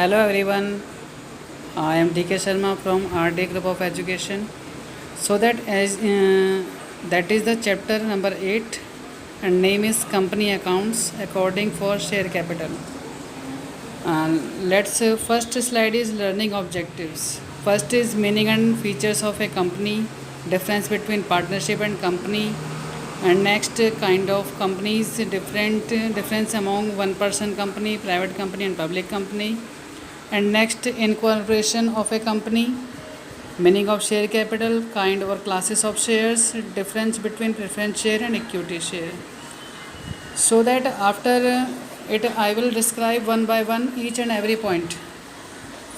Hello everyone, I am DK Sharma from RD Group of Education. So that is the chapter number 8 and name is Company Accounts according for share capital. Let's first slide is learning objectives. First is meaning and features of a company, difference between partnership and company, and next kind of companies, difference among one person company, private company and public company, and next incorporation of a company, meaning of share capital, kind or classes of shares, difference between preference share and equity share. So that after it I will describe one by one each and every point.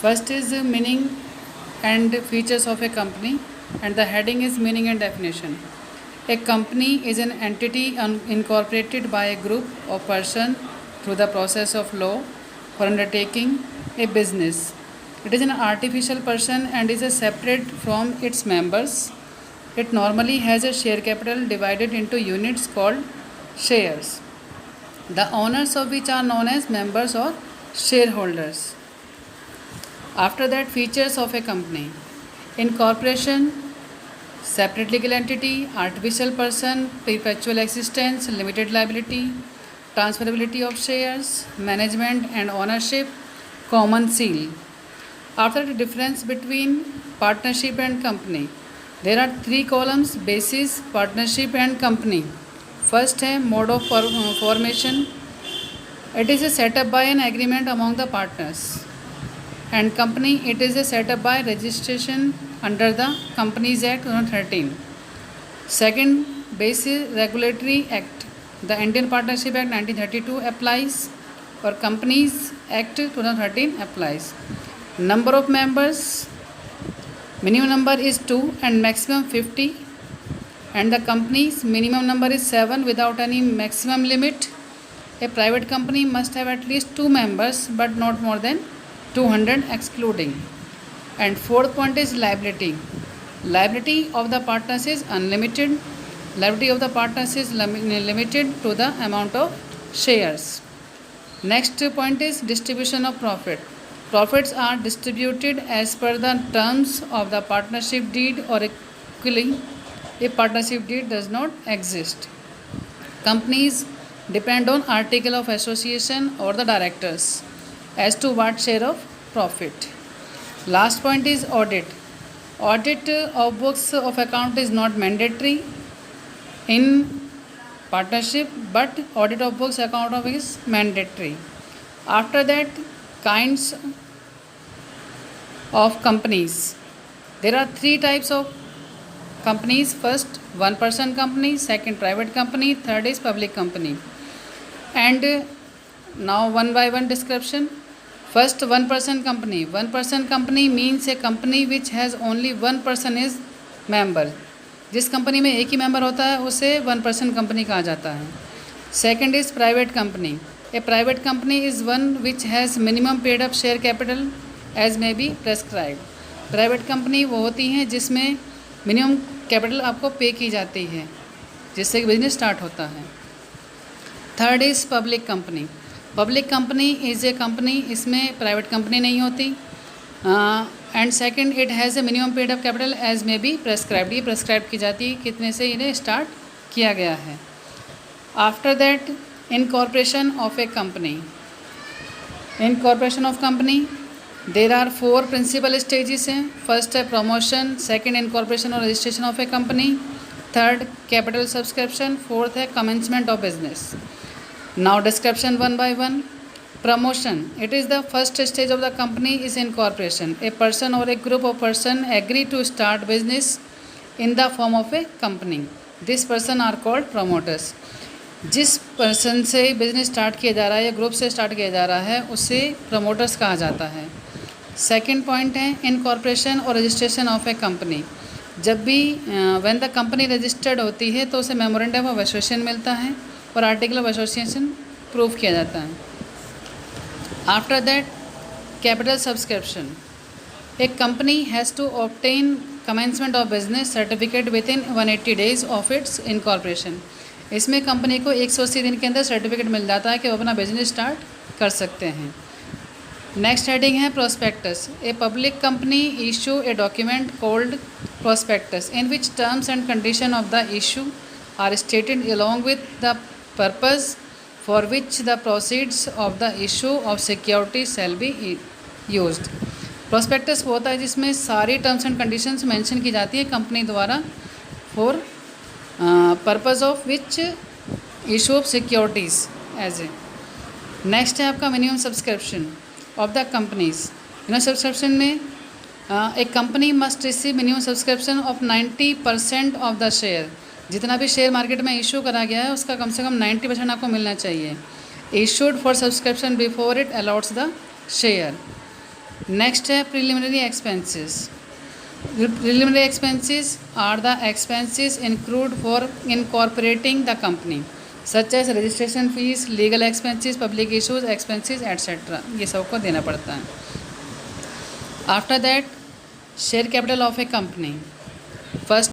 First is meaning and features of a company, and the heading is meaning and definition. A company is an entity incorporated by a group of persons through the process of law for undertaking a business. It is an artificial person and is separate from its members. It normally has a share capital divided into units called shares, the owners of which are known as members or shareholders. After that, features of a company: incorporation, separate legal entity, artificial person, perpetual existence, limited liability, transferability of shares, management and ownership, common seal. After the difference between partnership and company, there are three columns: basis, partnership and company. First है mode of formation. It is a set up by an agreement among the partners. And company, it is a set up by registration under the Companies Act 2013. Second, basis regulatory act. The Indian Partnership Act 1932 applies, or Companies Act 2013 applies. Number of members, minimum number is 2 and maximum 50, and the company's minimum number is 7 without any maximum limit. A private company must have at least 2 members but not more than 200 excluding. And fourth point is liability. Liability of the partners is unlimited. Liability of the partners is limited to the amount of shares. Next point is distribution of profit. Profits are distributed as per the terms of the partnership deed, or equally if partnership deed does not exist. Companies depend on article of association or the directors as to what share of profit. Last point is audit. Audit of books of account is not mandatory in partnership, but audit of books account of is mandatory. After that, kinds of companies. There are three types of companies. First, one person company, second private company, third is public company. And now one by one description. First, one person company. One person company means a company which has only one person is member. जिस company में एक ही member होता है उसे one person company कहा जाता है. Second is private company. A private company is one which has minimum paid up share capital as may be prescribe. Private company वो होती हैं जिसमें मिनिमम कैपिटल आपको पे की जाती है जिससे बिजनेस स्टार्ट होता है. Third is public company. Public company is a company, इसमें प्राइवेट कंपनी नहीं होती. And second, it has a minimum paid up capital as may be prescribed. ये प्रेस्क्राइब की जाती है कितने से इन्हें स्टार्ट किया गया है. After that, incorporation of a company. Incorporation of company, there are 4 principal stages हैं. फर्स्ट है प्रमोशन, सेकंड इनकॉर्पोरेशन और registration of a company, third capital subscription, fourth है commencement of business. Now description one by one. Promotion. It is the first stage of the company is incorporation. A person or a group of person agree to start business in the form of a company. This person are called promoters. जिस person से business start किया जा रहा है या group से start किया जा रहा है उसे प्रमोटर्स कहा जाता है. सेकेंड पॉइंट है इनकॉर्पोरेशन और रजिस्ट्रेशन ऑफ ए कंपनी. जब भी व्हेन द कंपनी रजिस्टर्ड होती है तो उसे मेमोरेंडम ऑफ एसोसिएशन मिलता है और आर्टिकल ऑफ एसोसिएशन प्रूव किया जाता है. After that, capital subscription. A company has to obtain commencement of business certificate within 180 days of its incorporation. इसमें कंपनी को 180 दिन के अंदर सर्टिफिकेट मिल जाता है कि वो अपना बिजनेस स्टार्ट कर सकते हैं. नेक्स्ट हेडिंग है prospectus. A public company issue a document called prospectus in which terms and condition of the issue are stated along with the purpose for which the proceeds of the issue of security shall be used। Prospectus वो होता है जिसमें सारी terms and conditions mention की जाती है company द्वारा for purpose of which issue of securities as a. Next है आपका minimum subscription of the companies. Minimum subscription में एक company must receive minimum subscription of 90% of the share. जितना भी शेयर मार्केट में इशू करा गया है उसका कम से कम 90% आपको मिलना चाहिए। Issued for subscription before it allots the share. Next है preliminary expenses. Preliminary expenses are the expenses include for incorporating the company such as registration fees, legal expenses, public issues expenses etcetera. ये सबको देना पड़ता है। After that share capital of a company. First